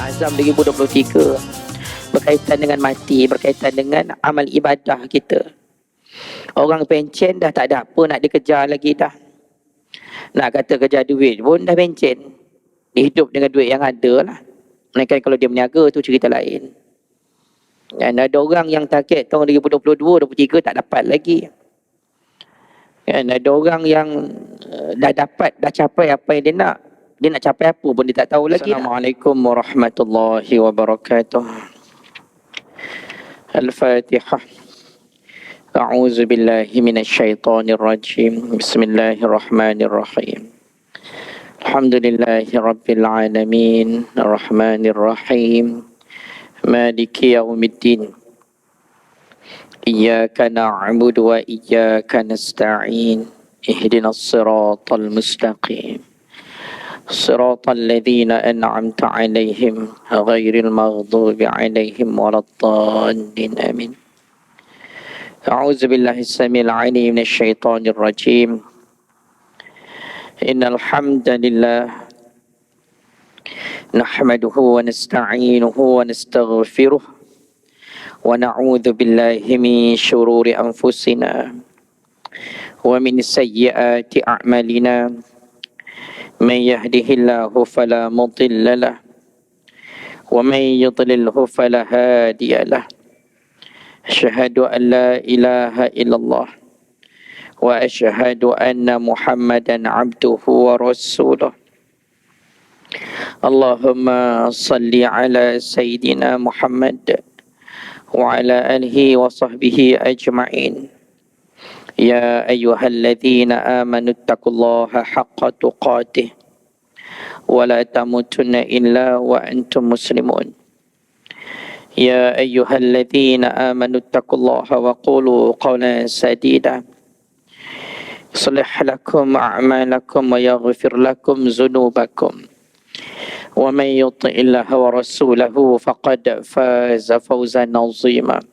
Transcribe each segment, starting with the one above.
Azam 2023 berkaitan dengan mati, berkaitan dengan amal ibadah kita. Orang pencen dah tak ada apa nak dikejar lagi dah. Nak kata kejar duit pun dah pencen. Dia hidup dengan duit yang ada lah. Melainkan kalau dia berniaga tu cerita lain. Dan ada orang yang target tahun 2022-2023 tak dapat lagi. Dan ada orang yang dah dapat, dah capai apa yang dia nak. Dia nak capai apa pun dia tak tahu lagi. Assalamualaikum warahmatullahi wabarakatuh. Al-Fatihah. A'udzu billahi minasyaitonir rajim. Bismillahirrahmanirrahim. Alhamdulillahi rabbil alamin. Arrahmanir rahim. Maliki yaumiddin. Iyyaka na'budu wa iyyaka nasta'in. Ihdinas siratal mustaqim. Siratal ladzina an'amta 'alaihim ghairil maghdubi 'alaihim waladdallin. Amin. A'udzu billahi samil 'alim minasyaitonir rajim. Innal hamdalillah nahmaduhu wa nasta'inuhu wa nastaghfiruh wa na'udzu billahi min shururi anfusina wa min sayyiati a'malina. Man yahdihillahu fala mudilla lahu wa man yudlilhu fala hadiya lahu. Asyhadu an la ilaha illallah wa asyhadu anna Muhammadan abduhu wa rasuluh. Allahumma salli ala sayyidina Muhammad wa ala alihi wa sahbihi ajma'in. Ya ayyuhalladzina amanu taqullaha haqqa tuqatih wa la tamutunna illa wa antum muslimun. Ya ayyuhalladzina amanu taqullaha wa qulu qawlan sadida yuslih lakum a'malakum wa yaghfir lakum dhunubakum wa man yuti'illaha wa rasulahu faqad faza fawzan 'azima.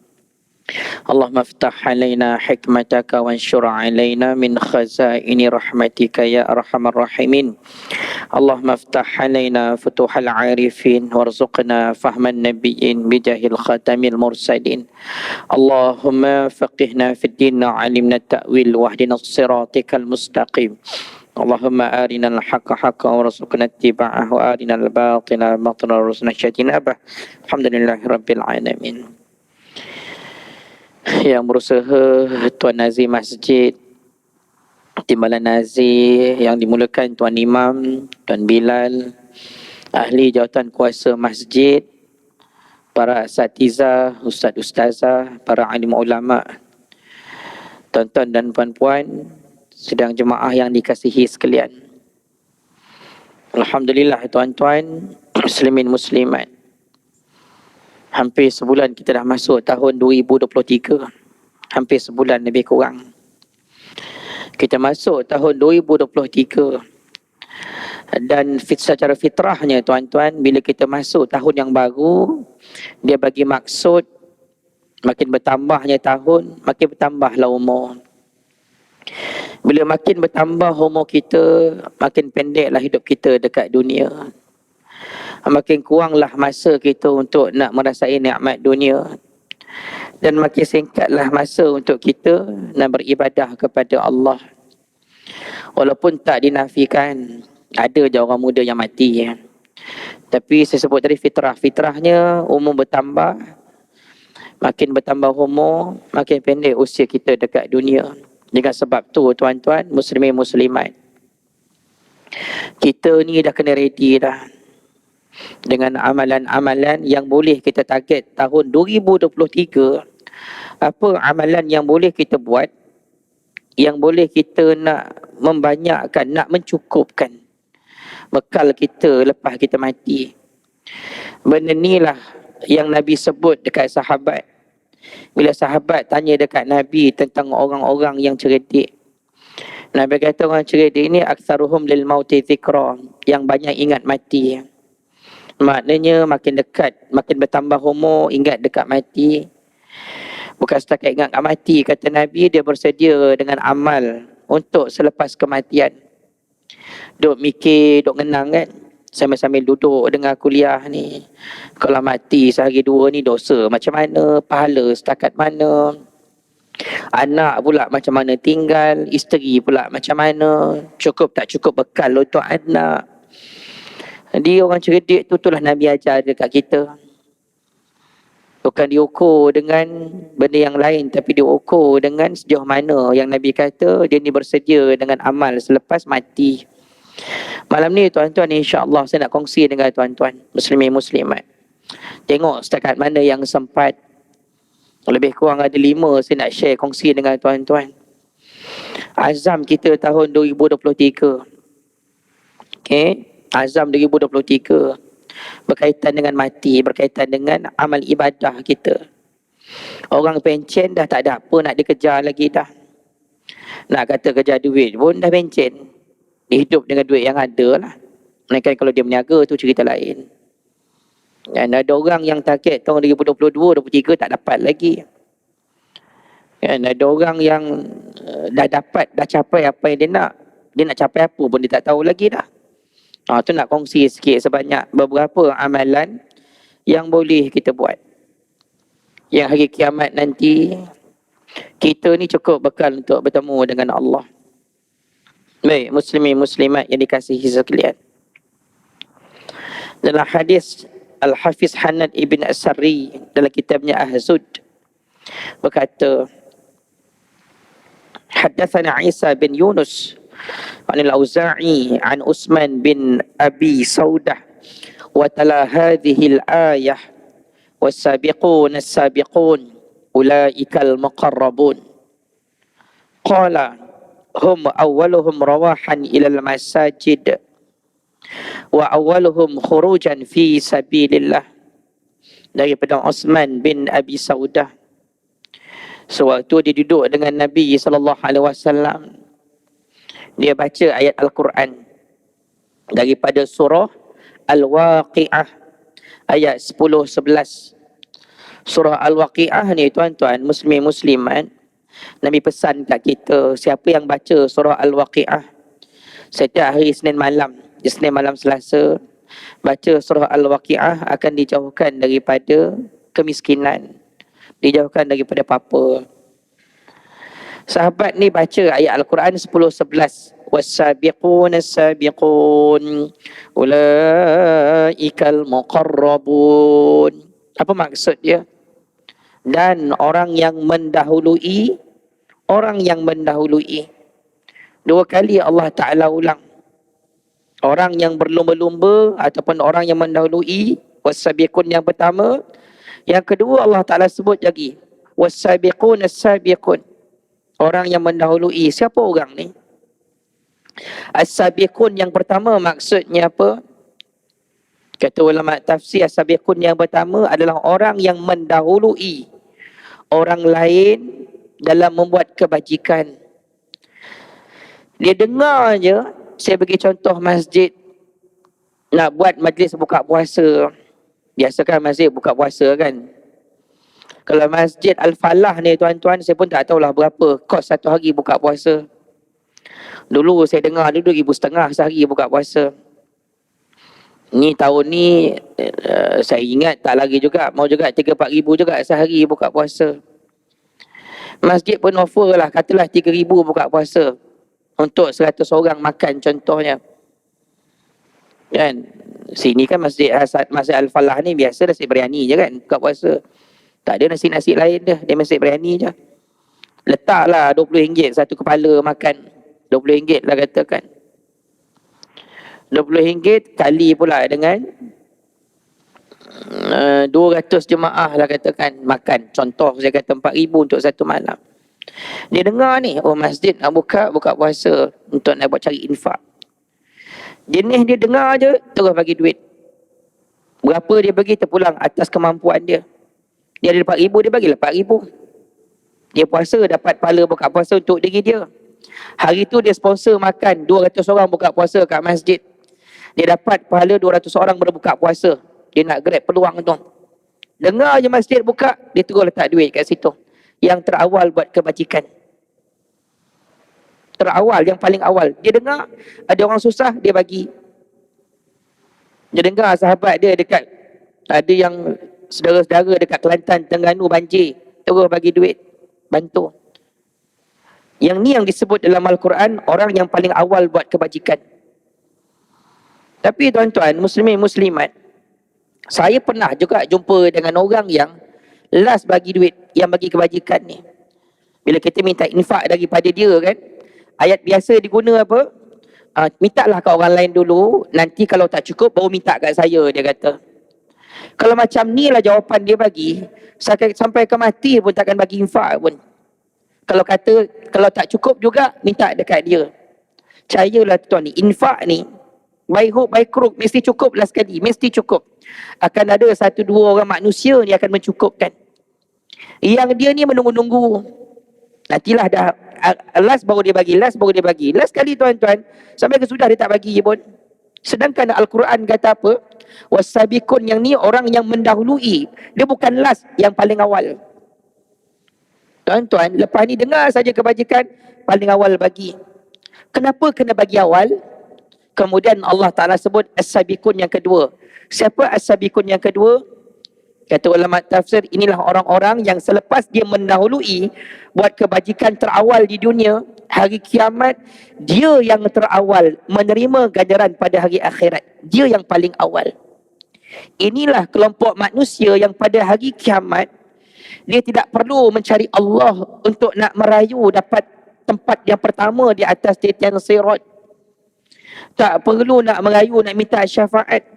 Allahumma aftah alaina hikmataka wanshur alaina min khazaini rahmatika ya arhamar rahimin. Allahumma aftah alaina futuhal arifin warzuqna fahman nabiyyin bijahil khatamil mursalin. Allahumma faqihna fid din wa 'allimna ta'wil wahdinas siratikal mustaqim. Allahumma arinal haqqa haqqan warzuqna ittiba'ah wa arinal batila batilan warzuqna ijtinabah. Alhamdulillahi rabbil alamin. Yang berusaha Tuan Nazir Masjid, Timbalan Nazir yang dimulakan Tuan Imam, Tuan Bilal, ahli jawatan kuasa masjid, para asatiza, ustaz-ustazah, para alim ulama, tuan-tuan dan puan-puan, sidang jemaah yang dikasihi sekalian. Alhamdulillah tuan-tuan, muslimin muslimat. Hampir sebulan kita dah masuk tahun 2023. Hampir sebulan lebih kurang. Kita masuk tahun 2023. Dan secara fitrahnya tuan-tuan, bila kita masuk tahun yang baru, dia bagi maksud makin bertambahnya tahun, makin bertambahlah umur. Bila makin bertambah umur kita, makin pendeklah hidup kita dekat dunia. Makin kuranglah masa kita untuk nak merasai nikmat dunia. Dan makin singkatlah masa untuk kita nak beribadah kepada Allah. Walaupun tak dinafikan, ada je orang muda yang mati. Tapi saya sebut tadi fitrah. Fitrahnya umur bertambah. Makin bertambah umur, makin pendek usia kita dekat dunia. Dengan sebab tu tuan-tuan, muslimin muslimat, kita ni dah kena ready dah. Dengan amalan-amalan yang boleh kita target tahun 2023. Apa amalan yang boleh kita buat, yang boleh kita nak membanyakkan, nak mencukupkan bekal kita lepas kita mati. Benda ni lah yang Nabi sebut dekat sahabat. Bila sahabat tanya dekat Nabi tentang orang-orang yang cerdik, Nabi kata orang cerdik ni aktsaruhum lil mauti dzikra, yang banyak ingat mati. Maknanya makin dekat, makin bertambah umur, ingat dekat mati. Bukan setakat ingat kat mati, kata Nabi, dia bersedia dengan amal untuk selepas kematian. Duk mikir, duk ngenang kan. Sambil-sambil duduk dengar kuliah ni. Kalau mati sehari dua ni dosa macam mana? Pahala setakat mana? Anak pula macam mana tinggal? Isteri pula macam mana? Cukup tak cukup bekal untuk anak? Dia orang cerdik tu, itulah Nabi ajar dekat kita. Bukan diukur dengan benda yang lain, tapi diukur dengan sejauh mana yang Nabi kata dia ni bersedia dengan amal selepas mati. Malam ni tuan-tuan, insya-Allah saya nak kongsi dengan tuan-tuan muslimin muslimat. Tengok setakat mana yang sempat. Lebih kurang ada 5 saya nak share kongsi dengan tuan-tuan. Azam kita tahun 2023. Okey, azam 2023 berkaitan dengan mati, berkaitan dengan amal ibadah kita. Orang pencen dah tak ada apa nak dikejar lagi dah. Nak kata kejar duit pun dah pencen. Dia hidup dengan duit yang ada lah. Melainkan kalau dia berniaga tu cerita lain. Dan ada orang yang target tahun 2022, 2023 tak dapat lagi. Dan ada orang yang dah dapat, dah capai apa yang dia nak. Dia nak capai apa pun dia tak tahu lagi dah. Tu nak kongsi sikit sebanyak beberapa amalan yang boleh kita buat. Yang hari kiamat nanti, kita ni cukup bekal untuk bertemu dengan Allah. Baik, muslimin muslimat yang dikasihi sekalian. Dalam hadis Al-Hafiz Hanad Ibn As-Sarri dalam kitabnya Ahzud berkata, Haddathana Isa bin Yunus عن الأوزاعي عن عثمان بن أبي سودة وتلا هذه الآية والسابقون السابقون أولئك المقربون قال هم أولهم رواحا إلى المساجد وأولهم خروجا في سبيل الله. Daripada Uthman bin Abi Saudah, sewaktu dia duduk dengan Nabi SAW, dia baca ayat Al-Quran daripada surah Al-Waqi'ah ayat 10-11. Surah Al-Waqi'ah ni tuan-tuan muslimin muslimat, Nabi pesan kat kita, siapa yang baca surah Al-Waqi'ah setiap hari Senin malam, di Senin malam Selasa, baca surah Al-Waqi'ah, akan dijauhkan daripada kemiskinan, dijauhkan daripada apa-apa. Sahabat ni baca ayat Al-Quran 10-11. Was-sabiqun as-sabiqun ulaikal muqarrabun. Apa maksud dia? Dan orang yang mendahului, orang yang mendahului. 2 kali Allah Ta'ala ulang. Orang yang berlumba-lumba ataupun orang yang mendahului. Was-sabiqun yang pertama. Yang kedua Allah Ta'ala sebut lagi. Was-sabiqun as-sabiqun. Orang yang mendahului. Siapa orang ni? As-sabiqun yang pertama maksudnya apa? Kata ulama tafsir, as-sabiqun yang pertama adalah orang yang mendahului orang lain dalam membuat kebajikan. Dia dengar je, saya bagi contoh masjid nak buat majlis buka puasa. Biasa kan masjid buka puasa kan. Kalau Masjid Al-Falah ni tuan-tuan, saya pun tak tahulah berapa kos satu hari buka puasa. Dulu saya dengar dulu RM2,500 sehari buka puasa. Ni tahun ni saya ingat tak lagi juga, mau juga 3-4 ribu juga sehari buka puasa. Masjid pun offer lah, katalah 3,000 buka puasa untuk 100 orang makan contohnya. Kan? Sini kan Masjid Al-Falah ni biasa nasi biryani je kan buka puasa. Tak ada nasi-nasi lain dah. Dia nasi biryani je. Letaklah RM20 satu kepala makan. RM20 lah katakan. RM20 kali pula dengan 200 jemaah lah katakan makan. Contoh saya kata 4,000 untuk satu malam. Dia dengar ni, oh masjid nak buka puasa untuk nak buat cari infak. Jenis dia dengar je, terus bagi duit. Berapa dia bagi terpulang atas kemampuan dia. Dia ada 4,000, dia bagilah 4,000. Dia puasa, dapat pahala buka puasa untuk diri dia. Hari tu dia sponsor makan 200 orang buka puasa kat masjid. Dia dapat pahala 200 orang berbuka puasa. Dia nak grab peluang tu. Dengar je masjid buka, dia terus letak duit kat situ. Yang terawal buat kebajikan. Terawal, yang paling awal. Dia dengar, ada orang susah, dia bagi. Dia dengar sahabat dia dekat, ada yang saudara-saudara dekat Kelantan, Terengganu banjir, terus bagi duit, bantu. Yang ni yang disebut dalam Al-Quran orang yang paling awal buat kebajikan. Tapi tuan-tuan, muslimin muslimat, saya pernah juga jumpa dengan orang yang last bagi duit, yang bagi kebajikan ni. Bila kita minta infak daripada dia kan, ayat biasa diguna apa? Mintalah kat orang lain dulu, nanti kalau tak cukup baru minta kat saya, dia kata. Kalau macam ni lah jawapan dia bagi, sampai ke mati pun takkan bagi infak pun. Kalau kata, kalau tak cukup juga, minta dekat dia. Percayalah tuan ni, infak ni, baik hook, baik crook, mesti cukup lah sekali, mesti cukup. Akan ada satu dua orang manusia ni akan mencukupkan. Yang dia ni menunggu-nunggu. Nantilah dah, last baru dia bagi, last baru dia bagi. Last kali tuan-tuan, sampai ke sudah dia tak bagi pun. Sedangkan Al-Quran kata apa? Wasabiqun, yang ni orang yang mendahului. Dia bukan last, yang paling awal. Tuan-tuan, lepas ni dengar saja kebajikan, paling awal bagi. Kenapa kena bagi awal? Kemudian Allah Ta'ala sebut as-sabiqun yang kedua. Siapa as-sabiqun yang kedua? Kata ulama tafsir, inilah orang-orang yang selepas dia mendahului buat kebajikan terawal di dunia, hari kiamat, dia yang terawal menerima ganjaran pada hari akhirat. Dia yang paling awal. Inilah kelompok manusia yang pada hari kiamat, dia tidak perlu mencari Allah untuk nak merayu dapat tempat yang pertama di atas titian sirat. Tak perlu nak merayu, nak minta syafaat.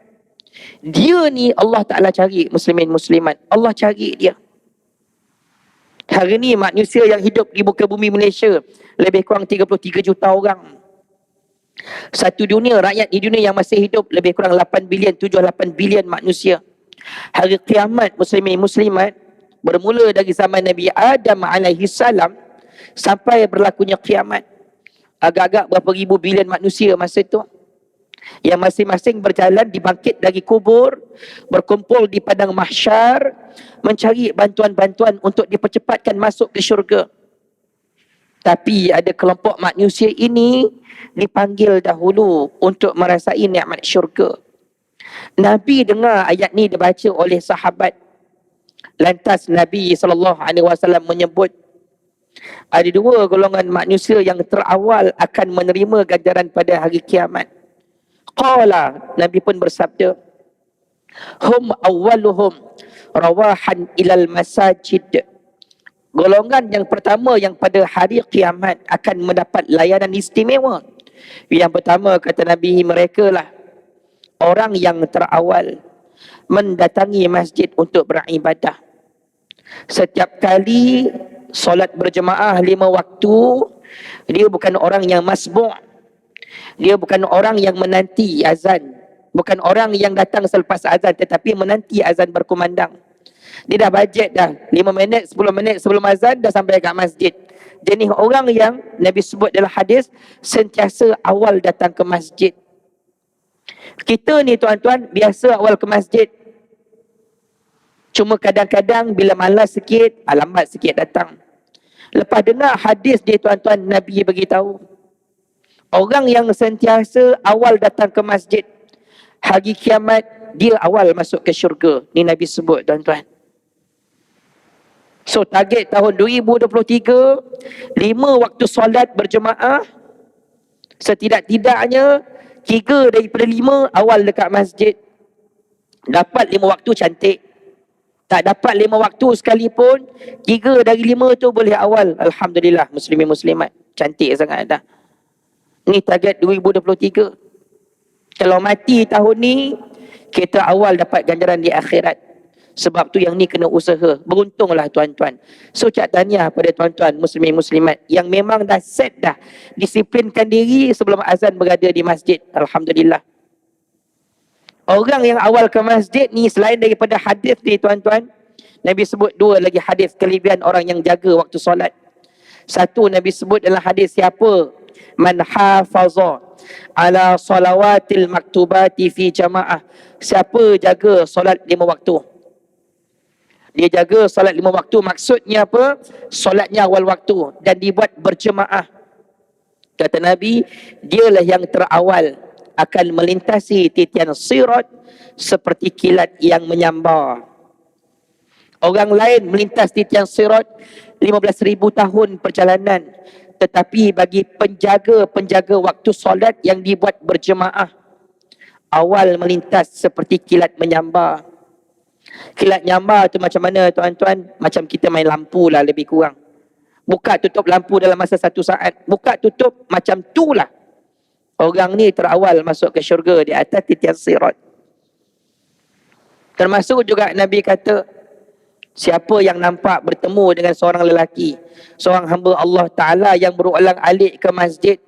Dia ni Allah Ta'ala cari, muslimin muslimat. Allah cari dia. Hari ni manusia yang hidup di muka bumi Malaysia lebih kurang 33 juta orang. Satu dunia, rakyat di dunia yang masih hidup lebih kurang 8 bilion, 7-8 bilion manusia. Hari kiamat, muslimin muslimat, bermula dari zaman Nabi Adam alaihi salam sampai berlakunya kiamat. Agak-agak berapa ribu bilion manusia masa itu. Yang masing-masing berjalan dibangkit dari kubur, berkumpul di padang mahsyar, mencari bantuan-bantuan untuk dipercepatkan masuk ke syurga. Tapi ada kelompok manusia ini dipanggil dahulu untuk merasai nikmat syurga. Nabi dengar ayat ni dibaca oleh sahabat. Lantas Nabi SAW menyebut ada dua golongan manusia yang terawal akan menerima ganjaran pada hari kiamat. Qala, Nabi pun bersabda, hum awwaluhum rawahan ilal masajid. Golongan yang pertama yang pada hari kiamat akan mendapat layanan istimewa. Yang pertama kata Nabi, mereka lah orang yang terawal mendatangi masjid untuk beribadah. Setiap kali solat berjemaah 5 waktu, dia bukan orang yang masbu'. Dia bukan orang yang menanti azan. Bukan orang yang datang selepas azan, tetapi menanti azan berkumandang. Dia dah bajet dah 5 minit, 10 minit sebelum azan dah sampai kat masjid. Jenis orang yang Nabi sebut dalam hadis sentiasa awal datang ke masjid. Kita ni tuan-tuan biasa awal ke masjid. Cuma kadang-kadang bila malas sikit, lambat sikit datang. Lepas dengar hadis dia tuan-tuan, Nabi beritahu, orang yang sentiasa awal datang ke masjid, hari kiamat dia awal masuk ke syurga. Ni Nabi sebut tuan-tuan. So target tahun 2023, 5 waktu solat berjemaah, setidak-tidaknya 3 daripada 5 awal dekat masjid. Dapat 5 waktu cantik. Tak dapat 5 waktu sekalipun, 3 dari 5 tu boleh awal. Alhamdulillah, muslimin muslimat. Cantik sangat dah. Ni target 2023. Kalau mati tahun ni, kita awal dapat ganjaran di akhirat. Sebab tu yang ni kena usaha. Beruntunglah tuan-tuan. So cak tahniah pada tuan-tuan muslimin muslimat yang memang dah set dah, disiplinkan diri sebelum azan berada di masjid. Alhamdulillah. Orang yang awal ke masjid ni, selain daripada hadis ni tuan-tuan, Nabi sebut 2 lagi hadis kelebihan orang yang jaga waktu solat. Satu, Nabi sebut dalam hadis, siapa man hafaza ala salawatil maktubati fi jamaah, siapa jaga solat 5 waktu. Dia jaga solat 5 waktu, maksudnya apa? Solatnya awal waktu dan dibuat berjemaah. Kata Nabi, dialah yang terawal akan melintasi titian sirat seperti kilat yang menyambar. Orang lain melintas titian sirat 15,000 tahun perjalanan, tetapi bagi penjaga-penjaga waktu solat yang dibuat berjemaah, awal melintas seperti kilat menyambar. Kilat nyambar tu macam mana tuan-tuan? Macam kita main lampu lah lebih kurang. Buka tutup lampu dalam masa 1 saat. Buka tutup macam tu lah. Orang ni terawal masuk ke syurga di atas titian sirat. Termasuk juga Nabi kata, siapa yang nampak bertemu dengan seorang lelaki, seorang hamba Allah Ta'ala yang berulang-alik ke masjid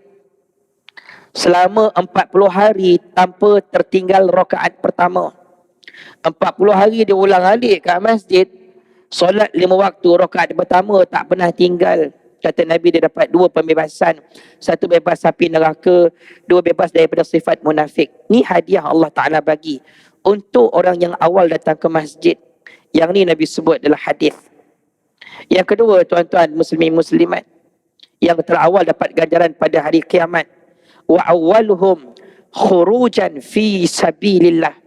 selama 40 hari tanpa tertinggal rakaat pertama. 40 hari dia ulang-alik kat masjid, solat 5 waktu, rakaat pertama tak pernah tinggal. Kata Nabi, dia dapat 2 pembebasan. 1 bebas api neraka, 2 bebas daripada sifat munafik. Ni hadiah Allah Ta'ala bagi untuk orang yang awal datang ke masjid. Yang ni Nabi sebut adalah hadis. Yang kedua tuan-tuan muslimin muslimat, yang terawal dapat ganjaran pada hari kiamat. Wa awwaluhum khurujan fi sabilillah.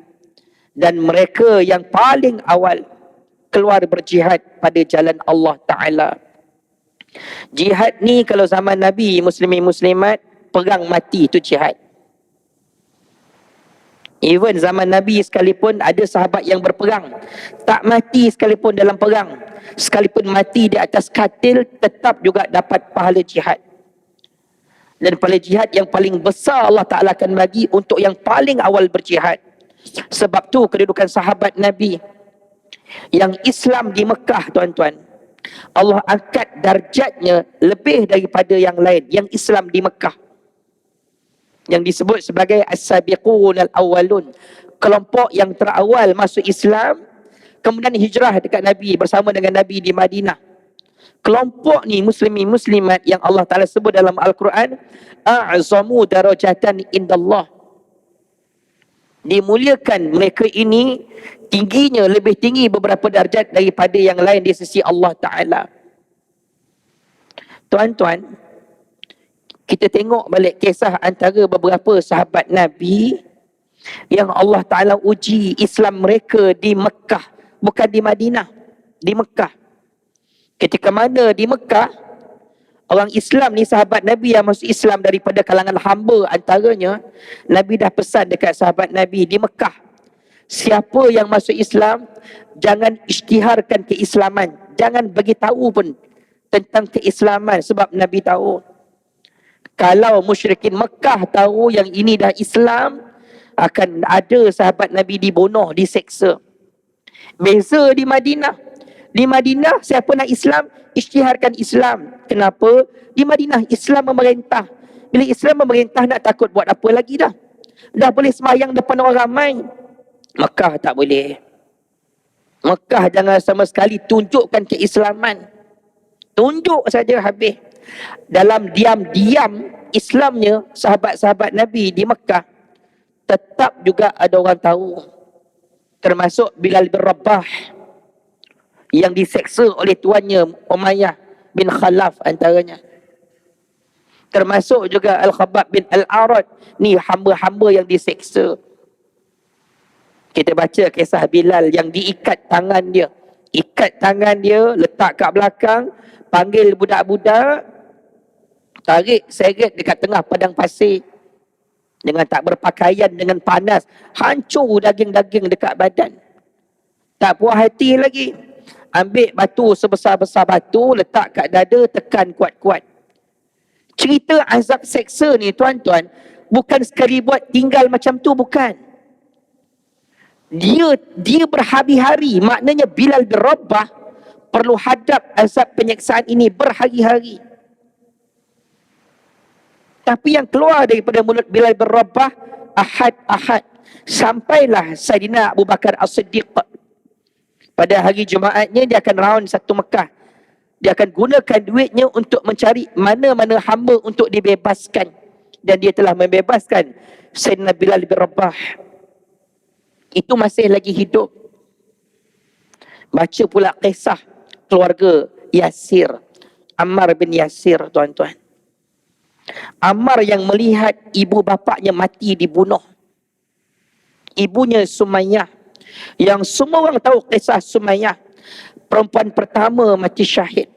Dan mereka yang paling awal keluar berjihad pada jalan Allah Ta'ala. Jihad ni kalau zaman Nabi, muslimin muslimat, perang mati tu jihad. Even zaman Nabi sekalipun ada sahabat yang berperang, tak mati sekalipun dalam perang, sekalipun mati di atas katil, tetap juga dapat pahala jihad. Dan pahala jihad yang paling besar Allah Ta'ala akan bagi untuk yang paling awal berjihad. Sebab tu kedudukan sahabat Nabi yang Islam di Mekah tuan-tuan, Allah angkat darjatnya lebih daripada yang lain yang Islam di Mekah, yang disebut sebagai as-sabiqun al-awwalun, kelompok yang terawal masuk Islam, kemudian hijrah dekat Nabi bersama dengan Nabi di Madinah. Kelompok ni muslimin muslimat yang Allah Ta'ala sebut dalam Al-Quran, a'zamu darajatan indallah, dimuliakan mereka ini, tingginya lebih tinggi beberapa darjat daripada yang lain di sisi Allah Ta'ala. Tuan-tuan, kita tengok balik kisah antara beberapa sahabat Nabi yang Allah Ta'ala uji Islam mereka di Mekah, bukan di Madinah, di Mekah. Ketika mana di Mekah, orang Islam ni, sahabat Nabi yang masuk Islam daripada kalangan hamba antaranya, Nabi dah pesan dekat sahabat Nabi di Mekah, siapa yang masuk Islam, jangan isytiharkan keislaman, jangan bagi tahu pun tentang keislaman, sebab Nabi tahu kalau musyrikin Mekah tahu yang ini dah Islam, akan ada sahabat Nabi dibunuh, diseksa. Beza di Madinah. Di Madinah siapa nak Islam, isytiharkan Islam. Kenapa? Di Madinah Islam memerintah. Bila Islam memerintah, nak takut buat apa lagi dah? Dah boleh sembahyang depan orang ramai. Mekah tak boleh. Mekah jangan sama sekali tunjukkan keislaman. Tunjuk saja habis. Dalam diam-diam Islamnya sahabat-sahabat Nabi di Mekah, tetap juga ada orang tahu. Termasuk Bilal bin Rabah yang diseksa oleh tuannya Umayyah bin Khalaf antaranya. Termasuk juga Al-Khabbab bin Al-Arad, ni hamba-hamba yang diseksa. Kita baca kisah Bilal yang diikat tangan dia. Ikat tangan dia, letak kat belakang, panggil budak-budak, tarik seret dekat tengah padang pasir. Dengan tak berpakaian, dengan panas, hancur daging-daging dekat badan. Tak puas hati lagi, ambil batu sebesar-besar batu, letak kat dada, tekan kuat-kuat. Cerita azab seksa ni tuan-tuan, bukan sekali buat tinggal macam tu, bukan. Dia berhari-hari, maknanya Bilal bin Rabah perlu hadap azab penyiksaan ini berhari-hari. Tapi yang keluar daripada mulut Bilal bin Rabah, ahad-ahad. Sampailah Saidina Abu Bakar As-Siddiq. Pada hari Jumaatnya, dia akan round satu Mekah. Dia akan gunakan duitnya untuk mencari mana-mana hamba untuk dibebaskan. Dan dia telah membebaskan Saidina Bilal bin Rabah. Itu masih lagi hidup. Baca pula kisah keluarga Yasir, Ammar bin Yasir tuan-tuan. Ammar yang melihat ibu bapaknya mati dibunuh. Ibunya Sumayyah, yang semua orang tahu kisah Sumayyah, perempuan pertama mati syahid.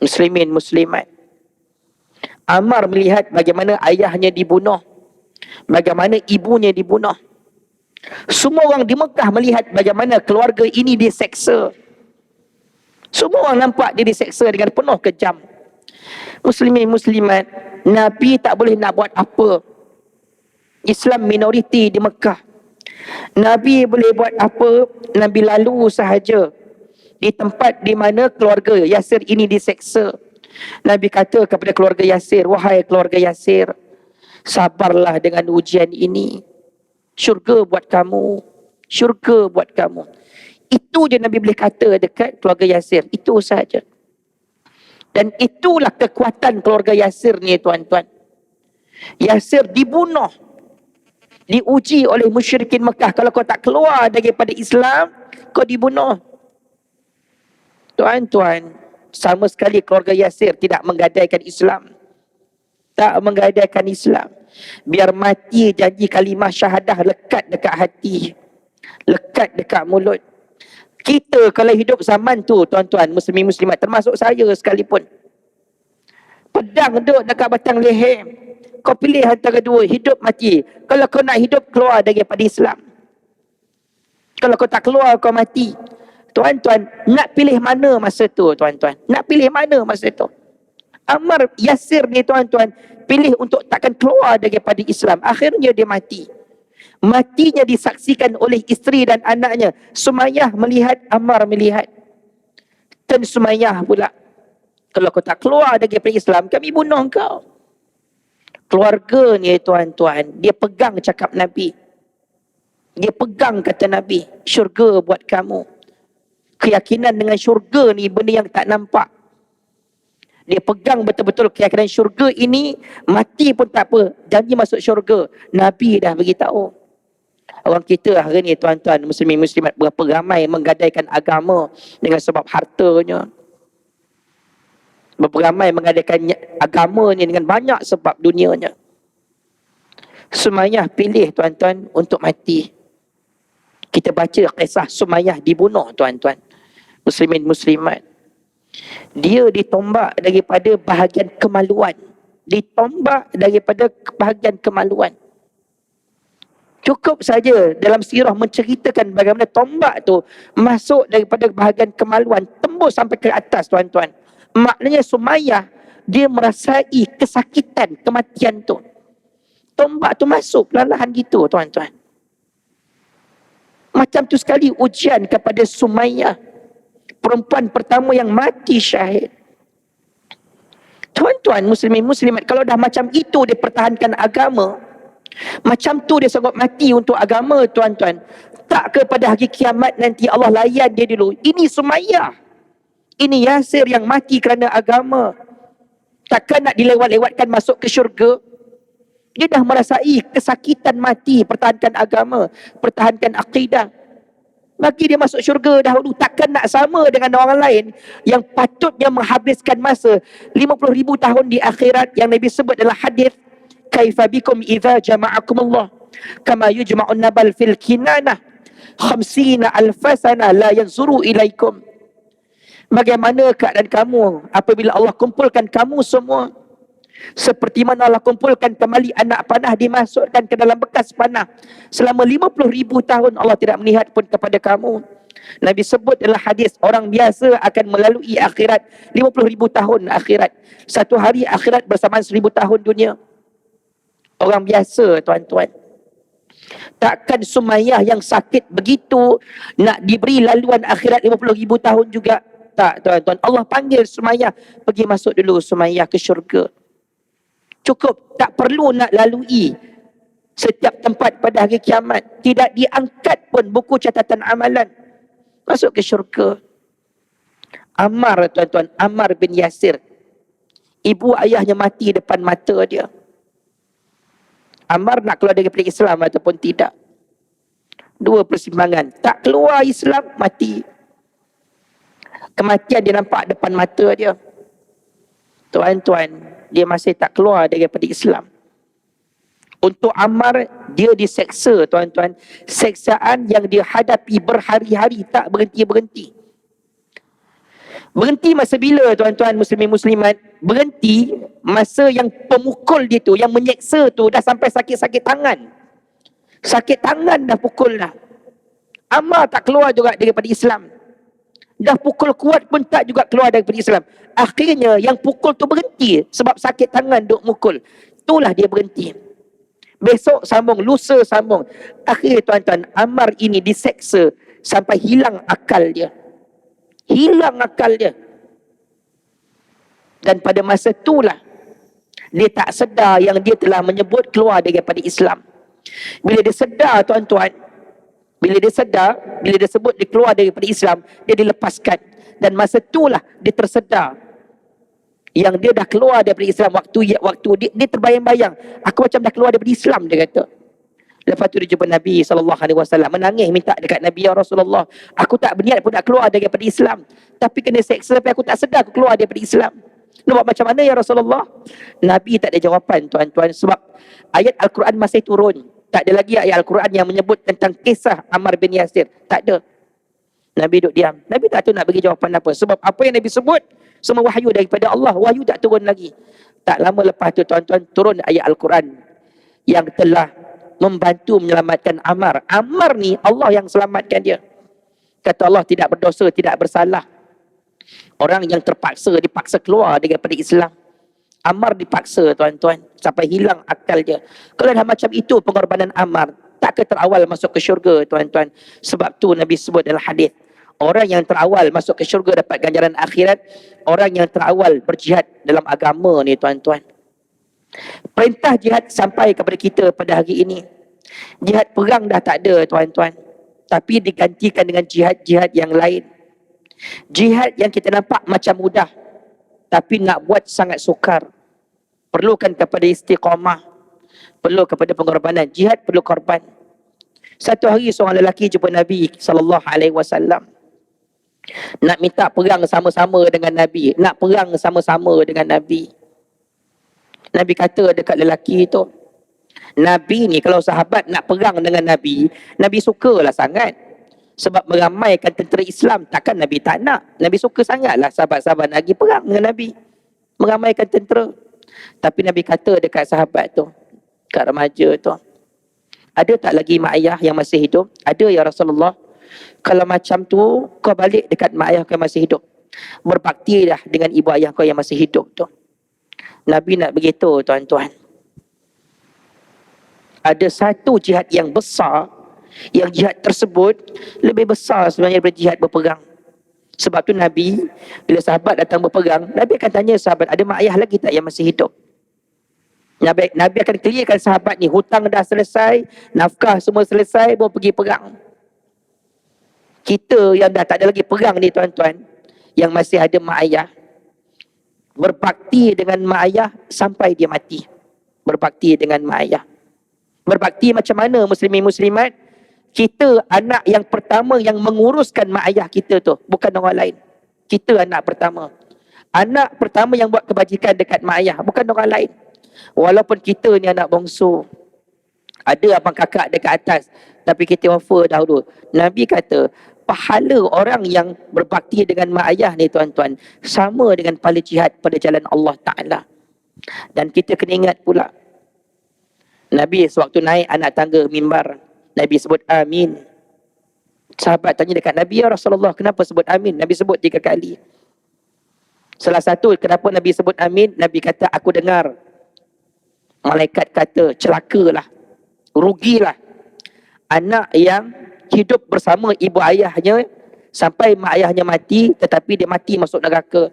Muslimin muslimat, Ammar melihat bagaimana ayahnya dibunuh, bagaimana ibunya dibunuh. Semua orang di Mekah melihat bagaimana keluarga ini diseksa. Semua orang nampak dia diseksa dengan penuh kejam. Muslimin muslimat, Nabi tak boleh nak buat apa. Islam minoriti di Mekah. Nabi boleh buat apa? Nabi lalu sahaja di tempat di mana keluarga Yasir ini diseksa. Nabi kata kepada keluarga Yasir, wahai keluarga Yasir, sabarlah dengan ujian ini. Syurga buat kamu. Syurga buat kamu. Itu je Nabi boleh kata dekat keluarga Yasir. Itu sahaja. Dan itulah kekuatan keluarga Yasir ni, tuan-tuan. Yasir dibunuh, diuji oleh musyrikin Mekah. Kalau kau tak keluar daripada Islam, kau dibunuh. Tuan-tuan, sama sekali keluarga Yasir tidak menggadaikan Islam. Tak menggadaikan Islam. Biar mati janji kalimah syahadah lekat dekat hati, lekat dekat mulut. Kita kalau hidup zaman tu, tuan-tuan, muslimin muslimat, termasuk saya sekalipun, pedang duduk dekat batang leher. Kau pilih antara dua, hidup mati. Kalau kau nak hidup, keluar daripada Islam. Kalau kau tak keluar, kau mati. Tuan-tuan, nak pilih mana masa tu, tuan-tuan? Nak pilih mana masa tu? Ammar Yasir ni, tuan-tuan, pilih untuk takkan keluar daripada Islam. Akhirnya dia mati. Matinya disaksikan oleh isteri dan anaknya. Sumayyah melihat, Ammar melihat. Dan Sumayyah pula, kalau kau tak keluar daripada Islam, kami bunuh kau. Keluarga ni, tuan-tuan, dia pegang cakap Nabi. Dia pegang kata Nabi, syurga buat kamu. Keyakinan dengan syurga ni benda yang tak nampak. Dia pegang betul-betul keyakinan syurga ini, mati pun tak apa, janji masuk syurga. Nabi dah beritahu. Orang kita hari ni, tuan-tuan, muslimin muslimat, berapa ramai menggadaikan agama dengan sebab hartanya. Berapa ramai mengadakan agama ni dengan banyak sebab dunianya. Sumayyah pilih, tuan-tuan, untuk mati. Kita baca kisah Sumayyah dibunuh, tuan-tuan, muslimin muslimat. Dia ditombak daripada bahagian kemaluan. Ditombak daripada bahagian kemaluan. Cukup saja dalam sirah menceritakan bagaimana tombak tu masuk daripada bahagian kemaluan, tembus sampai ke atas, tuan-tuan. Maknanya Sumayyah, dia merasai kesakitan kematian tu. Tombak tu masuk perlahan gitu, tuan-tuan. Macam tu sekali ujian kepada Sumayyah, perempuan pertama yang mati syahid. Tuan-tuan, muslimin muslimat, kalau dah macam itu dia pertahankan agama, macam tu dia sanggup mati untuk agama, tuan-tuan, tak kepada hari kiamat nanti Allah layan dia dulu. Ini Sumayyah, ini Yasir yang mati kerana agama. Takkan nak dilewat-lewatkan masuk ke syurga? Dia dah merasai kesakitan mati, pertahankan agama, pertahankan akidah. Bagi dia masuk syurga dahulu. Takkan nak sama dengan orang lain yang patutnya menghabiskan masa 50,000 tahun di akhirat, yang Nabi sebut dalam hadis, kaifa bikum idza jama'akumullah kama yujma'un nabal fil kinanah 50 alfasana la yanzuru ilaikum. Bagaimana keadaan kamu apabila Allah kumpulkan kamu semua, seperti mana Allah kumpulkan kembali anak panah dimasukkan ke dalam bekas panah. Selama 50,000 tahun Allah tidak melihat pun kepada kamu. Nabi sebut dalam hadis, orang biasa akan melalui akhirat 50,000 tahun akhirat. Satu hari akhirat bersamaan 1000 tahun dunia. Orang biasa, tuan-tuan. Takkan Sumayyah yang sakit begitu nak diberi laluan akhirat 50,000 tahun juga. Tak, tuan-tuan. Allah panggil Sumayyah, pergi masuk dulu Sumayyah ke syurga. Cukup, tak perlu nak lalui setiap tempat pada hari kiamat. Tidak diangkat pun buku catatan amalan. Masuk ke syurga. Ammar, tuan-tuan, Ammar bin Yasir, ibu ayahnya mati depan mata dia. Ammar nak keluar daripada Islam ataupun tidak. Dua persimpangan. Tak keluar Islam, mati. Kematian dia nampak depan mata dia. Tuan-tuan, dia masih tak keluar daripada Islam. Untuk Ammar, dia diseksa tuan-tuan. Seksaan yang dia hadapi berhari-hari tak berhenti-berhenti. Berhenti masa bila tuan-tuan muslimin muslimat? Berhenti masa yang pemukul dia tu, yang menyeksa tu dah sampai sakit-sakit tangan. Sakit tangan dah pukul dah. Ammar tak keluar juga daripada Islam. Dah pukul kuat pun tak juga keluar daripada Islam. Akhirnya yang pukul tu berhenti sebab sakit tangan duk mukul. Itulah dia berhenti. Besok sambung, lusa sambung. Akhirnya tuan-tuan, Ammar ini diseksa sampai hilang akal dia. Hilang akal dia. Dan pada masa itulah dia tak sedar yang dia telah menyebut keluar daripada Islam. Bila dia sedar tuan-tuan, bila dia sebut dia keluar daripada Islam, dia dilepaskan. Dan masa itulah dia tersedar yang dia dah keluar daripada Islam. Waktu dia terbayang-bayang, aku macam dah keluar daripada Islam, dia kata. Lepas tu dia jumpa Nabi SAW, menangis minta dekat Nabi, ya Rasulullah, aku tak berniat pun nak keluar daripada Islam, tapi kena seksa sampai aku tak sedar aku keluar daripada Islam. Nak buat macam mana ya Rasulullah? Nabi tak ada jawapan tuan-tuan, sebab ayat Al-Quran masih turun. Tak ada lagi ayat Al-Quran yang menyebut tentang kisah Ammar bin Yasir. Tak ada. Nabi duduk diam. Nabi tak tahu nak bagi jawapan apa. Sebab apa yang Nabi sebut, semua wahyu daripada Allah. Wahyu tak turun lagi. Tak lama lepas tu tuan-tuan, turun ayat Al-Quran yang telah membantu menyelamatkan Ammar. Ammar ni Allah yang selamatkan dia. Kata Allah, tidak berdosa, tidak bersalah. Orang yang dipaksa keluar daripada Islam. Ammar dipaksa tuan-tuan sampai hilang akal dia. Kalau dah macam itu pengorbanan Ammar, tak ke terawal masuk ke syurga tuan-tuan. Sebab tu Nabi sebut dalam hadis, orang yang terawal masuk ke syurga dapat ganjaran akhirat, orang yang terawal berjihad dalam agama ni tuan-tuan. Perintah jihad sampai kepada kita pada hari ini. Jihad perang dah tak ada tuan-tuan, tapi digantikan dengan jihad-jihad yang lain. Jihad yang kita nampak macam mudah, tapi nak buat sangat sukar. Perlukan kepada istiqamah, perlu kepada pengorbanan. Jihad perlu korban. Satu hari seorang lelaki jumpa Nabi SAW, nak minta perang sama-sama dengan Nabi, nak perang sama-sama dengan Nabi. Nabi kata dekat lelaki itu, Nabi ni kalau sahabat nak perang dengan Nabi, Nabi sukalah sangat. Sebab meramaikan tentera Islam, takkan Nabi tak nak. Nabi suka sangatlah sahabat-sahabat nak pergi perang dengan Nabi, meramaikan tentera. Tapi Nabi kata dekat sahabat tu, kat remaja tu, ada tak lagi mak ayah yang masih hidup? Ada ya Rasulullah. Kalau macam tu, kau balik dekat mak ayah kau yang masih hidup, berbaktilah dengan ibu ayah kau yang masih hidup tu. Nabi nak begitu tuan-tuan. Ada satu jihad yang besar, yang jihad tersebut lebih besar sebenarnya daripada jihad berperang. Sebab tu Nabi, bila sahabat datang berperang, Nabi akan tanya sahabat, ada mak ayah lagi tak yang masih hidup? Nabi akan clearkan sahabat ni, hutang dah selesai, nafkah semua selesai, baru pergi perang. Kita yang dah tak ada lagi perang ni tuan-tuan, yang masih ada mak ayah, berbakti dengan mak ayah sampai dia mati. Berbakti dengan mak ayah. Berbakti macam mana muslimin muslimat? Kita anak yang pertama yang menguruskan mak ayah kita tu, bukan orang lain. Kita anak pertama. Anak pertama yang buat kebajikan dekat mak ayah, bukan orang lain. Walaupun kita ni anak bongsu, ada abang kakak dekat atas, tapi kita wafa dahulu. Nabi kata, pahala orang yang berbakti dengan mak ayah ni tuan-tuan, sama dengan pahala jihad pada jalan Allah Ta'ala. Dan kita kena ingat pula, Nabi sewaktu naik anak tangga mimbar, Nabi sebut amin. Sahabat tanya dekat Nabi, ya Rasulullah, kenapa sebut amin? Nabi sebut 3 kali. Salah satu kenapa Nabi sebut amin, Nabi kata, aku dengar malaikat kata, celakalah, rugilah anak yang hidup bersama ibu ayahnya sampai mak ayahnya mati, tetapi dia mati masuk neraka.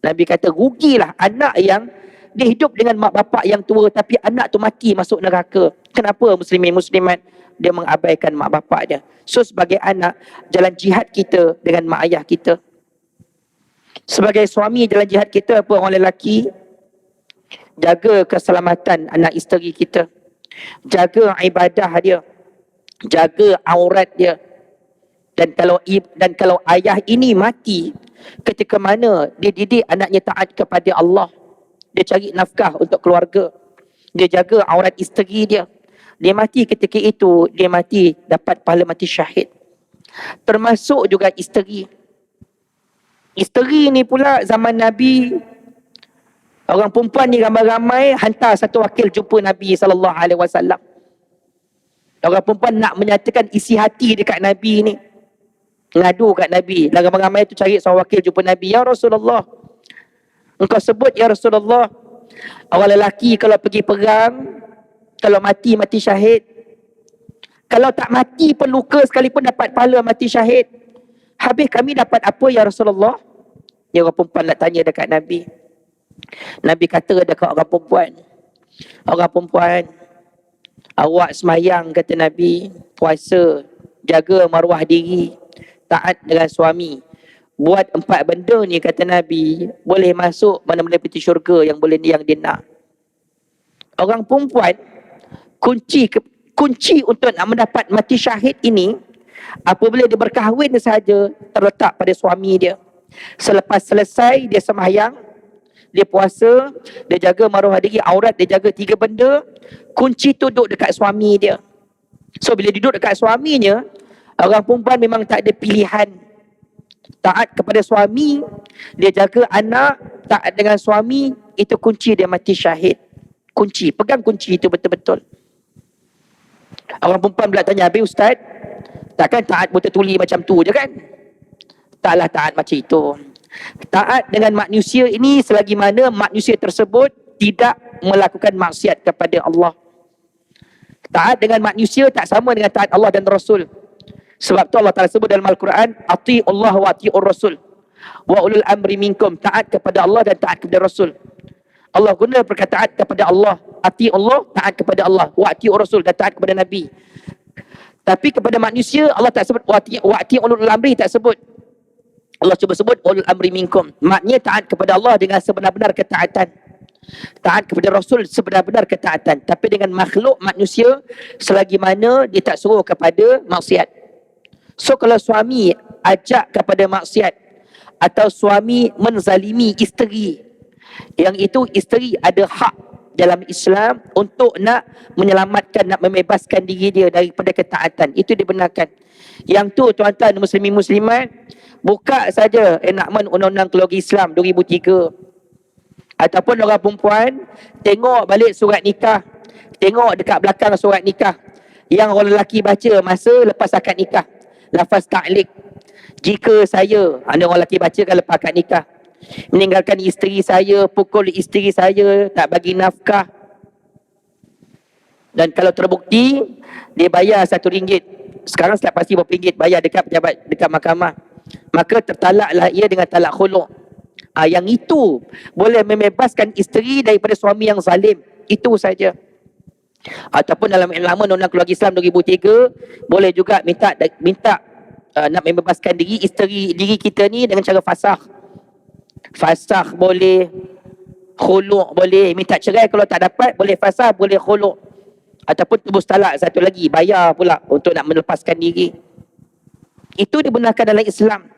Nabi kata, rugilah anak yang dia hidup dengan mak bapak yang tua, tapi anak tu mati masuk neraka. Kenapa muslimin muslimat? Dia mengabaikan mak bapak dia. So sebagai anak, jalan jihad kita dengan mak ayah kita. Sebagai suami, jalan jihad kita apa orang lelaki? Jaga keselamatan anak isteri kita, jaga ibadah dia, jaga aurat dia. Dan kalau ayah ini mati ketika mana dia didik anaknya taat kepada Allah, Dia cari nafkah untuk keluarga. Dia jaga aurat isteri dia. Dia mati ketika itu, dia mati dapat pahala mati syahid. Termasuk juga isteri. Isteri ni pula zaman Nabi, orang perempuan ni ramai-ramai hantar satu wakil jumpa Nabi SAW. Orang perempuan nak menyatakan isi hati dekat Nabi ni. Ngadu kat Nabi. Dan ramai-ramai tu cari seorang wakil jumpa Nabi. Ya Rasulullah, engkau sebut ya Rasulullah, orang lelaki kalau pergi perang, kalau mati, mati syahid. Kalau tak mati pun luka sekalipun dapat pahala mati syahid. Habis kami dapat apa ya Rasulullah? Dia orang perempuan nak tanya dekat Nabi. Nabi kata dekat orang perempuan, orang perempuan, awak semayang, kata Nabi, puasa, jaga maruah diri, taat dengan suami. Buat 4 benda ni, kata Nabi, boleh masuk mana-mana peti syurga yang boleh yang dia nak. Orang perempuan, kunci untuk nak mendapat mati syahid ini, apabila dia berkahwin sahaja, terletak pada suami dia. Selepas selesai, dia sembahyang, dia puasa, dia jaga maruah diri, aurat, dia jaga 3 benda, kunci tu duduk dekat suami dia. So, bila dia duduk dekat suaminya, orang perempuan memang tak ada pilihan. Taat kepada suami, dia jaga anak, taat dengan suami, itu kunci dia mati syahid. Kunci, pegang kunci itu betul-betul. Orang perempuan pula tanya, habis Ustaz, takkan taat buta tuli macam tu je kan? Taklah taat macam itu. Taat dengan manusia ini selagi mana manusia tersebut tidak melakukan maksiat kepada Allah. Taat dengan manusia tak sama dengan taat Allah dan Rasul. Sebab tu Allah Ta'ala sebut dalam Al-Quran, ati'ullah wa ati'ur Rasul wa ulul amri minkum. Taat kepada Allah dan taat kepada Rasul. Allah guna perkataan kepada Allah, ati'ullah, taat kepada Allah, wa ati'ur Rasul, dan taat kepada Nabi. Tapi kepada manusia Allah tak sebut wa ati'ul ulul amri, tak sebut. Allah cuba sebut ulul amri minkum. Maknanya taat kepada Allah dengan sebenar-benar ketaatan, taat kepada Rasul sebenar-benar ketaatan. Tapi dengan makhluk manusia selagi mana dia tak suruh kepada maksiat. So kalau suami ajak kepada maksiat atau suami menzalimi isteri, yang itu isteri ada hak dalam Islam untuk nak menyelamatkan, nak membebaskan diri dia daripada ketaatan. Itu dibenarkan. Yang tu tuan-tuan muslimin muslimat, buka saja enakmen Undang-Undang Keluarga Islam 2003. Ataupun orang perempuan tengok balik surat nikah, tengok dekat belakang surat nikah yang orang lelaki baca masa lepas akad nikah, lafaz ta'liq. Jika saya, ada orang lelaki baca kan lepas akad nikah, meninggalkan isteri saya, pukul isteri saya, tak bagi nafkah, dan kalau terbukti dia bayar RM1, sekarang tak pasti berapa ringgit, bayar dekat pejabat, dekat mahkamah, maka tertalaklah ia dengan talak khuluk. Yang itu boleh membebaskan isteri daripada suami yang zalim. Itu saja. Ataupun dalam enakmen Undang-Undang Keluarga Islam 2003, boleh juga minta nak membebaskan diri kita ni dengan cara fasakh. Fasakh boleh, khuluk boleh, minta cerai kalau tak dapat, boleh fasakh, boleh khuluk. Ataupun tebus talak satu lagi, bayar pula untuk nak melepaskan diri. Itu dibenarkan dalam Islam.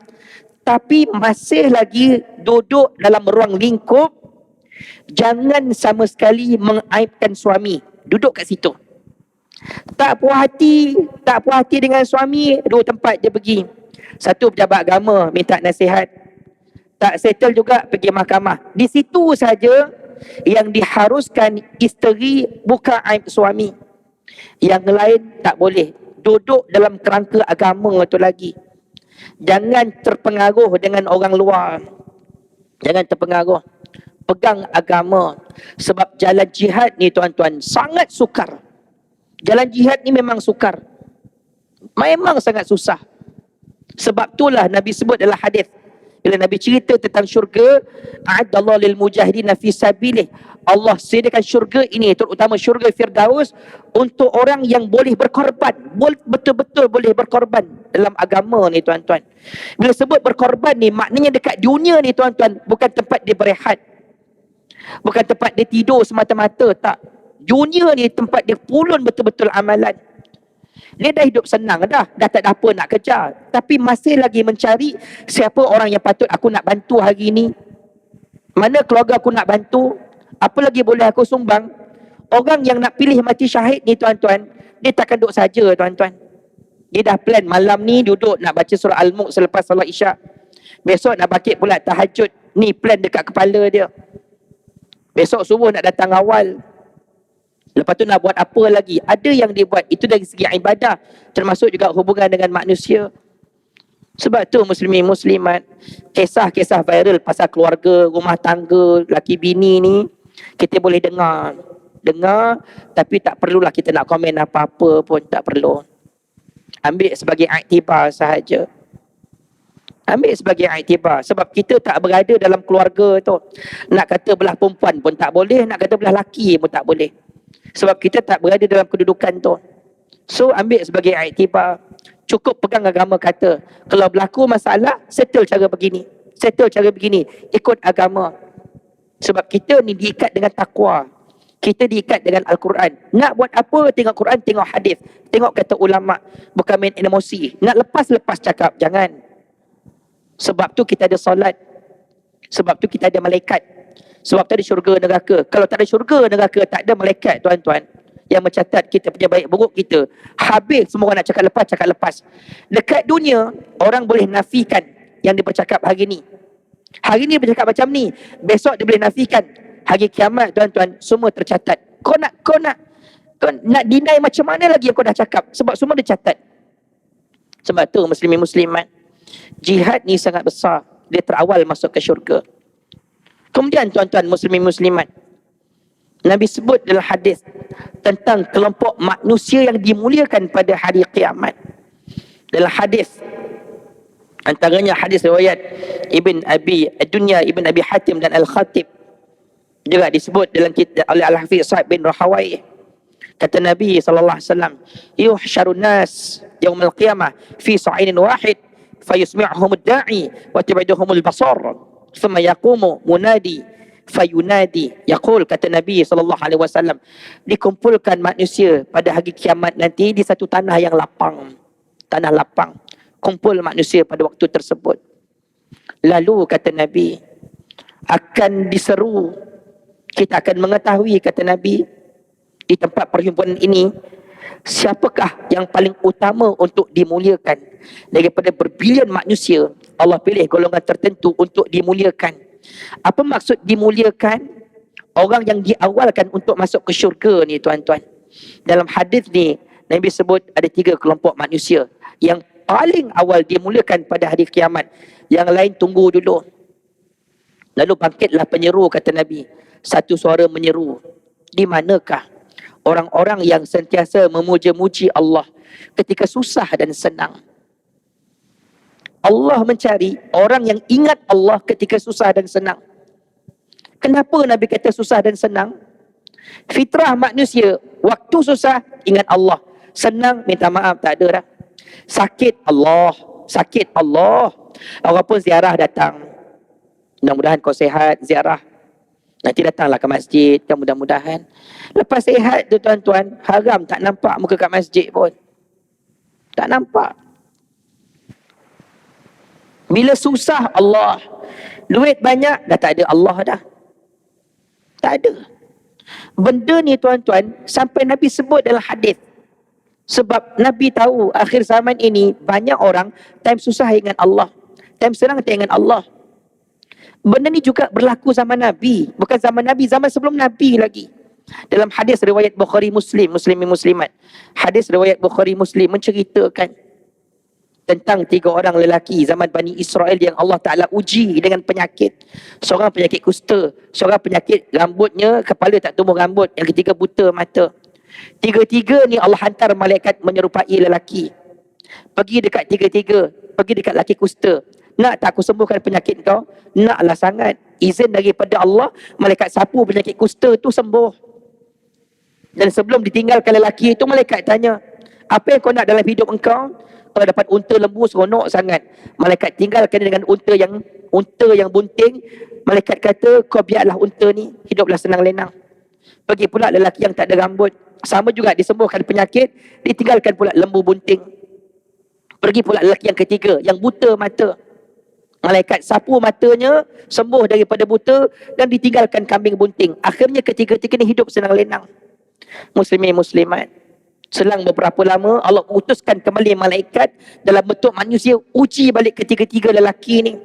Tapi masih lagi duduk dalam ruang lingkup jangan sama sekali mengaibkan suami. Duduk kat situ. Tak puas hati dengan suami, 2 tempat dia pergi. Satu, pejabat agama minta nasihat. Tak settle juga, pergi mahkamah. Di situ saja yang diharuskan isteri buka aib suami. Yang lain tak boleh. Duduk dalam kerangka agama itu lagi. Jangan terpengaruh dengan orang luar. Jangan terpengaruh. Pegang agama. Sebab jalan jihad ni tuan-tuan sangat sukar. Jalan jihad ni memang sukar. Memang sangat susah. Sebab itulah Nabi sebut dalam hadis. Bila Nabi cerita tentang syurga, a'addallahu lil mujahidin fi sabilih. Allah sediakan syurga ini, terutama syurga Firdaus, untuk orang yang boleh berkorban, betul-betul boleh berkorban dalam agama ni tuan-tuan. Bila sebut berkorban ni, maknanya dekat dunia ni tuan-tuan, bukan tempat dia berehat, bukan tempat dia tidur semata-mata, tak. Dunia ni tempat dia pulun betul-betul amalan. Dia dah hidup senang dah tak ada apa nak kejar, tapi masih lagi mencari siapa orang yang patut aku nak bantu hari ni, mana keluarga aku nak bantu, Apa lagi boleh aku sumbang? Orang yang nak pilih mati syahid ni tuan-tuan, dia takkan duduk saja tuan-tuan. Dia dah plan malam ni duduk nak baca surah Al-Mulk selepas salat Isyak. Besok nak bakit pula tahajud. Ni plan dekat kepala dia. Besok subuh nak datang awal. Lepas tu nak buat apa lagi? Ada yang dia buat. Itu dari segi ibadah. Termasuk juga hubungan dengan manusia. Sebab tu muslimin muslimat, kisah-kisah viral pasal keluarga, rumah tangga, laki bini ni, kita boleh dengar. Dengar, tapi tak perlulah kita nak komen apa-apa pun. Tak perlu. Ambil sebagai iktibar sahaja. Ambil sebagai iktibar. Sebab kita tak berada dalam keluarga tu. Nak kata belah perempuan pun tak boleh. Nak kata belah laki pun tak boleh. Sebab kita tak berada dalam kedudukan tu. So ambil sebagai iktibar. Cukup pegang agama kata. Kalau berlaku masalah, settle cara begini. Settle cara begini. Ikut agama. Sebab kita ni diikat dengan takwa. Kita diikat dengan Al-Quran. Nak buat apa? Tengok Quran, tengok hadis. Tengok kata ulama'. Bukan main emosi. Nak lepas-lepas cakap. Jangan. Sebab tu kita ada solat. Sebab tu kita ada malaikat. Sebab tu ada syurga neraka. Kalau tak ada syurga neraka, tak ada malaikat tuan-tuan yang mencatat kita punya baik buruk kita. Habis semua orang nak cakap lepas. Dekat dunia, orang boleh nafikan yang dia bercakap hari ni. Hari ni dia bercakap macam ni. Besok dia boleh nafikan. Hari kiamat tuan-tuan, semua tercatat. Kau nak deny macam mana lagi yang kau dah cakap? Sebab semua dia catat. Sebab tu muslimin muslimat, jihad ni sangat besar. Dia terawal masuk ke syurga. Kemudian tuan-tuan muslimin muslimat, Nabi sebut dalam hadis tentang kelompok manusia yang dimuliakan pada hari kiamat. Dalam hadis, antaranya hadis riwayat Ibn Abi Dunya, Ibn Abi Hatim dan Al-Khatib, juga disebut dalam kitab oleh Al-Hafiz Sa'id bin Rahawai. Kata Nabi SAW, yuhsyarun nas yawmal qiyamah fi sa'inin wahid fayusmi'uhumud da'i wa tib'iduhumul basar thumma yaqumu munadi fayunadi yaqul. Kata Nabi SAW, dikumpulkan manusia pada hari kiamat nanti di satu tanah yang lapang. Tanah lapang. Kumpul manusia pada waktu tersebut. Lalu kata Nabi, akan diseru, kita akan mengetahui, kata Nabi, di tempat perhimpunan ini, siapakah yang paling utama untuk dimuliakan. Daripada berbilion manusia, Allah pilih golongan tertentu untuk dimuliakan. Apa maksud dimuliakan? Orang yang diawalkan untuk masuk ke syurga ni tuan-tuan. Dalam hadis ni, Nabi sebut ada 3 kelompok manusia. Yang paling awal dimuliakan pada hari kiamat. Yang lain tunggu dulu. Lalu bangkitlah penyeru, kata Nabi. Satu suara menyeru. Di manakah orang-orang yang sentiasa memuja-muji Allah ketika susah dan senang? Allah mencari orang yang ingat Allah ketika susah dan senang. Kenapa Nabi kata susah dan senang? Fitrah manusia, waktu susah ingat Allah, senang minta maaf tak ada dah. Sakit Allah, sakit Allah. Orang pun ziarah datang. Mudah-mudahan kau sihat, ziarah. Nanti datanglah ke masjid, kan, mudah-mudahan. Lepas sihat tu tuan-tuan, haram tak nampak muka kat masjid pun. Tak nampak. Bila susah Allah, duit banyak, dah tak ada Allah dah. Tak ada. Benda ni tuan-tuan, sampai Nabi sebut dalam hadis. Sebab Nabi tahu akhir zaman ini banyak orang time susah ingat Allah, time senang tak ingat Allah. Benda ni juga berlaku zaman Nabi. Bukan zaman Nabi, zaman sebelum Nabi lagi. Dalam hadis riwayat Bukhari Muslim, muslimin muslimat, hadis riwayat Bukhari Muslim menceritakan tentang 3 orang lelaki zaman Bani Israel yang Allah Ta'ala uji dengan penyakit. Seorang penyakit kusta, seorang penyakit rambutnya, kepala tak tumbuh rambut, yang ketiga buta mata. 3 ni Allah hantar malaikat menyerupai lelaki. Pergi dekat 3, pergi dekat lelaki kusta. Nak tak aku sembuhkan penyakit kau? Naklah sangat. Izin daripada Allah, malaikat sapu penyakit kusta tu sembuh. Dan sebelum ditinggalkan lelaki itu, malaikat tanya, apa yang kau nak dalam hidup engkau? Kalau dapat unta lembu, seronok sangat. Malaikat tinggalkan dengan unta yang bunting. Malaikat kata, kau biarlah unta ni hiduplah senang lenang. Pergi pula lelaki yang tak ada rambut, sama juga disembuhkan penyakit, ditinggalkan pula lembu bunting. Pergi pula lelaki yang ketiga, yang buta mata. Malaikat sapu matanya, sembuh daripada buta dan ditinggalkan kambing bunting. Akhirnya ketiga-tiga ni hidup senang lenang. Muslimin muslimat, selang beberapa lama Allah utuskan kembali malaikat dalam bentuk manusia uji balik ketiga-tiga lelaki ni.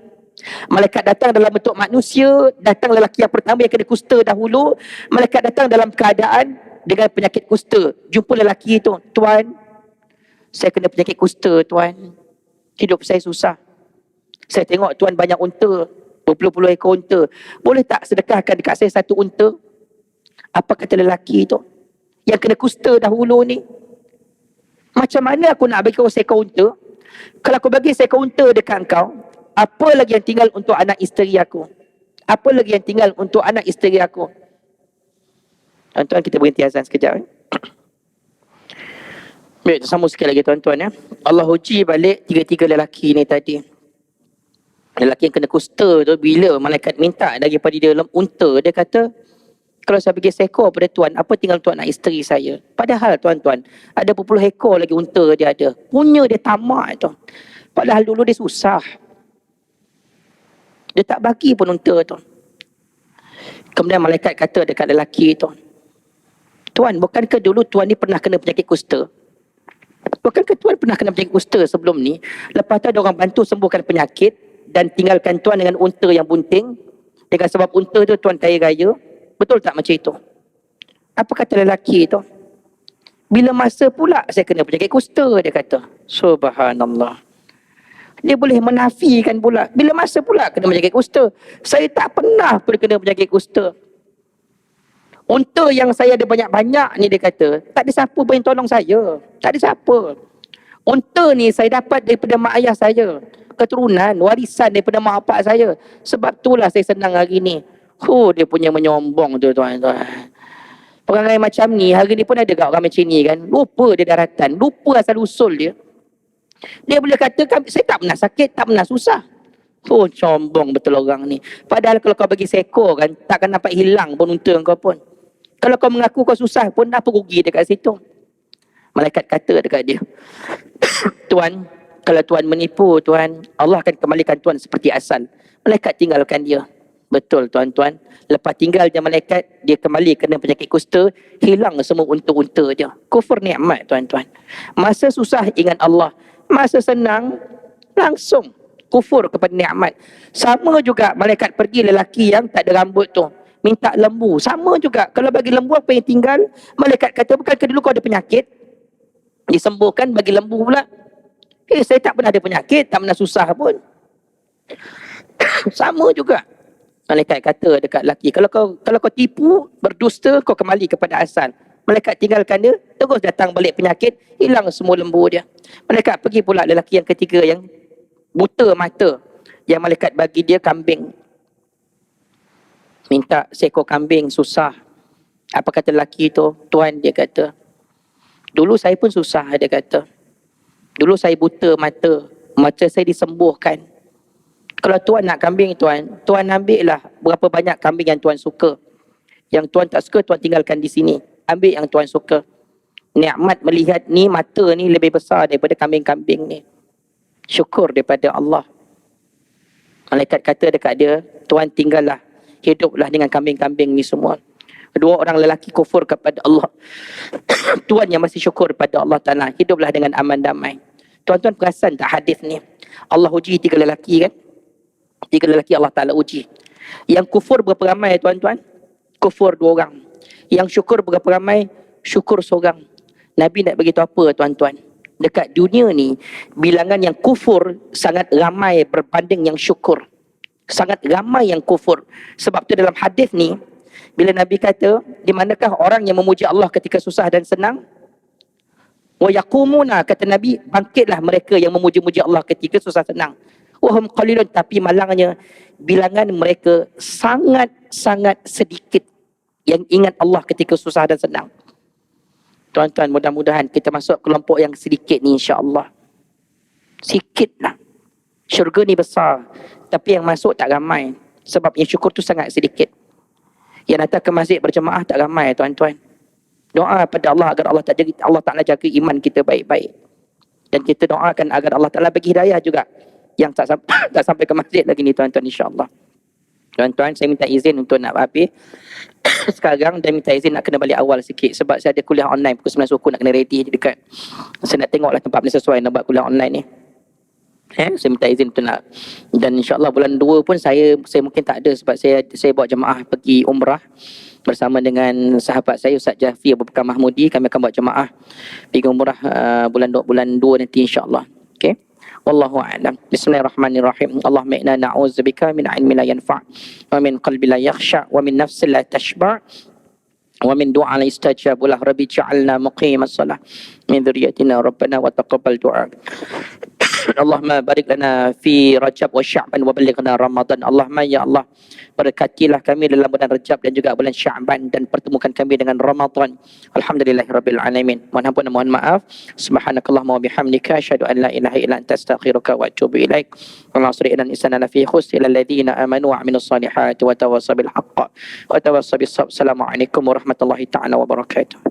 Malaikat datang dalam bentuk manusia, datang lelaki yang pertama yang kena kusta dahulu. Malaikat datang dalam keadaan dengan penyakit kusta. Jumpa lelaki itu, tuan, saya kena penyakit kusta tuan, hidup saya susah. Saya tengok tuan banyak unta, berpuluh-puluh ekor unta, boleh tak sedekahkan dekat saya satu unta? Apa kata lelaki itu yang kena kusta dahulu ni? Macam mana aku nak bagi kau seekor unta? Kalau aku bagi seekor unta dekat kau, apa lagi yang tinggal untuk anak isteri aku? Apa lagi yang tinggal untuk anak isteri aku? Tuan-tuan, kita berhenti azan sekejap. Baik, sambung sikit lagi tuan-tuan ya. Allah uji balik tiga-tiga lelaki ni tadi. Lelaki yang kena kusta tu, bila malaikat minta daripada dia dalam unta, dia kata, kalau saya bagi seekor pada tuan, apa tinggal tuan nak isteri saya? Padahal tuan-tuan, ada berpuluh ekor lagi unta dia ada. Punya dia tamak tu. Padahal dulu dia susah. Dia tak bagi pun unta tu. Kemudian malaikat kata dekat lelaki tu, tuan, bukankah dulu tuan ni pernah kena penyakit kusta? Bukankah tuan pernah kena penyakit kusta sebelum ni? Lepas tu ada orang bantu sembuhkan penyakit dan tinggalkan tuan dengan unta yang bunting. Dengan sebab unta tu tuan kaya raya. Betul tak macam itu? Apa kata lelaki tu? Bila masa pula saya kena penyakit kusta, dia kata. Subhanallah. Dia boleh menafikan pula. Bila masa pula kena penyakit kusta? Saya tak pernah pun kena penyakit kusta. Unta yang saya ada banyak-banyak ni, dia kata, tak ada siapa pun yang tolong saya. Tak ada siapa. Unta ni saya dapat daripada mak ayah saya. Keturunan, warisan daripada mak bapak saya. Sebab itulah saya senang hari ni. Dia punya menyombong tu tuan-tuan. Perangai macam ni, hari ni pun ada kat orang macam ni kan. Lupa dia daratan, lupa asal usul dia. Dia boleh kata, saya tak pernah sakit, tak pernah susah. Sombong betul orang ni. Padahal kalau kau bagi seekor kan, takkan dapat hilang pun unta kau pun. Kalau kau mengaku kau susah pun, apa rugi dekat situ? Malaikat kata dekat dia, tuan, kalau tuan menipu tuan, Allah akan kembalikan tuan seperti asal. Malaikat tinggalkan dia. Betul tuan-tuan. Lepas tinggal dia malaikat, dia kembali kena penyakit kusta, hilang semua unta-unta dia. Kufur nikmat tuan-tuan. Masa susah ingat Allah, masa senang langsung kufur kepada nikmat. Sama juga malaikat pergi lelaki yang tak ada rambut tu, minta lembu. Sama juga, kalau bagi lembu apa yang tinggal? Malaikat kata, bukankah dulu kau ada penyakit? Disembuhkan, bagi lembu pula. Saya tak pernah ada penyakit, tak pernah susah pun. Sama juga. Malaikat kata dekat lelaki, kalau kau tipu, berdusta, kau kembali kepada asal. Malaikat tinggalkan dia, terus datang balik penyakit, hilang semua lembu dia. Malaikat pergi pula lelaki yang ketiga yang buta mata, yang malaikat bagi dia kambing. Minta seekor kambing, susah. Apa kata lelaki tu? Tuan, dia kata, dulu saya pun susah, dia kata. Dulu saya buta mata saya disembuhkan. Kalau tuan nak kambing tuan ambil lah berapa banyak kambing yang tuan suka. Yang tuan tak suka, tuan tinggalkan di sini. Ambil yang tuan suka. Nikmat melihat ni, mata ni lebih besar daripada kambing-kambing ni. Syukur daripada Allah. Malaikat kata dekat dia, tuan tinggallah, hiduplah dengan kambing-kambing ni semua. Dua orang lelaki kufur kepada Allah. Tuan yang masih syukur kepada Allah Ta'ala, hiduplah dengan aman damai. Tuan-tuan perasan tak hadis ni? Allah uji tiga lelaki kan? Tiga lelaki Allah Ta'ala uji. Yang kufur berapa ramai tuan-tuan? Kufur 2 orang. Yang syukur berapa ramai? Syukur 1 orang. Nabi nak beritahu apa tuan-tuan? Dekat dunia ni, bilangan yang kufur sangat ramai berbanding yang syukur. Sangat ramai yang kufur. Sebab tu dalam hadis ni, bila Nabi kata, di manakah orang yang memuji Allah ketika susah dan senang? Wa yaqumuna, kata Nabi, bangkitlah mereka yang memuji-muji Allah ketika susah senang. Wa hum qalilun, tapi malangnya bilangan mereka sangat-sangat sedikit yang ingat Allah ketika susah dan senang. Tuan-tuan, mudah-mudahan kita masuk kelompok yang sedikit ni, insya-Allah. Sikitlah. Syurga ni besar, tapi yang masuk tak ramai. Sebab yang syukur tu sangat sedikit. Yang datang ke masjid berjemaah tak ramai tuan-tuan. Doa pada Allah agar Allah Ta'ala jaga iman kita baik-baik. Dan kita doakan agar Allah Ta'ala bagi hidayah juga yang tak sampai, tak sampai ke masjid lagi ni tuan-tuan, insya-Allah. Tuan-tuan, saya minta izin untuk nak habis sekarang, dan minta izin nak kena balik awal sikit sebab saya ada kuliah online pukul 9 suku, nak kena ready dekat. Saya nak tengoklah tempat mana sesuai nak buat kuliah online ni. Saya minta izin untuk nak, dan insya-Allah bulan 2 pun saya mungkin tak ada sebab saya bawa jemaah pergi umrah bersama dengan sahabat saya Ustaz Jafi Abu Bakar Mahmudi. Kami akan buat jemaah pergi umrah bulan 2 nanti, insya-Allah. Okey. Wallahu a'lam. Bismillahirrahmanirrahim. Allahumma inna na'udzubika min 'ilmin la yanfa' wa min qalbin la yakhsha' wa min nafsin la tashba' wa min du'a la yustajab lah. Rabbi ja'alna muqimas shalah min dhurriyyatina rabbana wa taqabbal du'a. Allahumma barik lana fi Rajab wa Sya'ban wa ballighna Ramadan. Allahumma ya Allah, berkatilah kami dalam bulan Rajab dan juga bulan Sya'ban, dan pertemukan kami dengan Ramadan. Alhamdulillahirabbil alamin. Mohon ampun dan mohon maaf. Subhanakallahumma wa bihamdika asyhadu an la ilaha illa anta astaghfiruka wa atubu ilaik. Wa nasri ilan insana fi khusr ila alladziina amanu wa 'amilus solihati wa tawassaw bil haqq wa tawassaw bis sabr. Assalamualaikum warahmatullahi taala wabarakatuh.